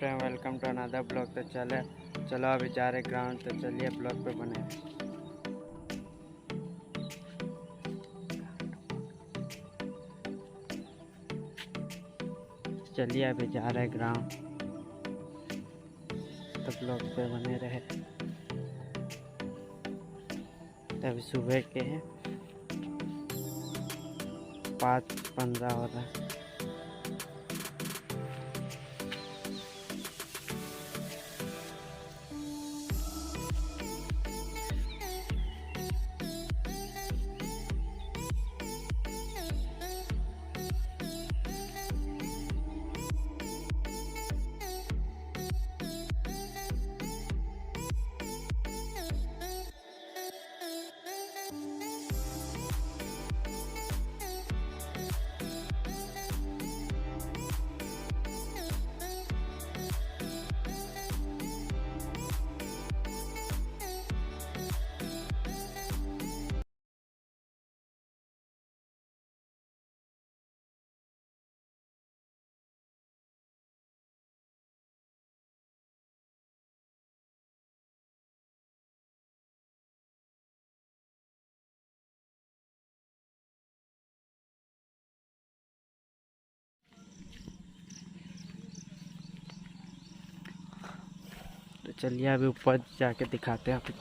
Friend, welcome to another blog. तो चलो अभी जा रहे ग्राउंड, तो चलिए ब्लॉग पे बने। चलिए अभी जा रहे ग्राउंड, तो ब्लॉग पे बने रहे। तो अभी सुबह के हैं 5:15 हो रहा है। तो चलिए अभी ऊपर जाके दिखाते हैं आपको।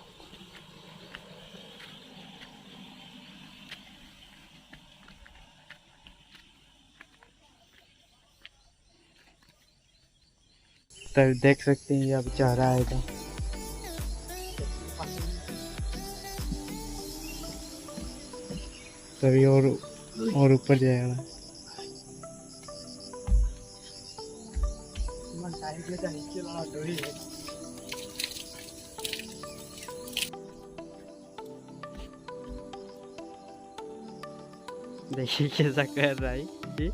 तो देख सकते हैं ये अब जा रहा है। तभी और ऊपर जाएगा। देखिए कैसा कर रहा है जी।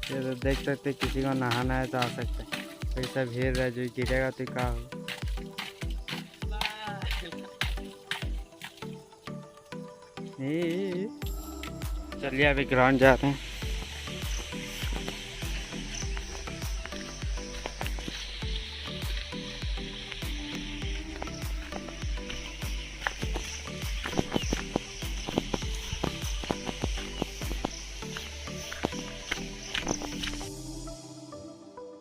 ये तो देख सकते, किसी को नहाना है तो आ सकता है। ऐसा भीड़ रहा, जो गिरेगा तो क्या हो। चलिए अभी ग्राउंड जाते हैं।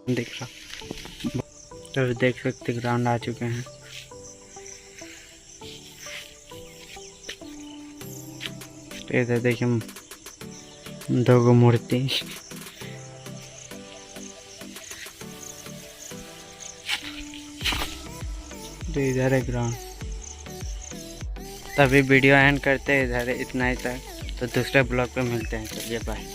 देख रहा, तो देख सकते ग्राउंड आ चुके हैं। इधर देखिए 2 मूर्ति। तो इधर है ग्राउंड। तभी वीडियो एंड करते हैं, इधर इतना ही तक। तो दूसरे ब्लॉग पे मिलते हैं। चलिए बाय।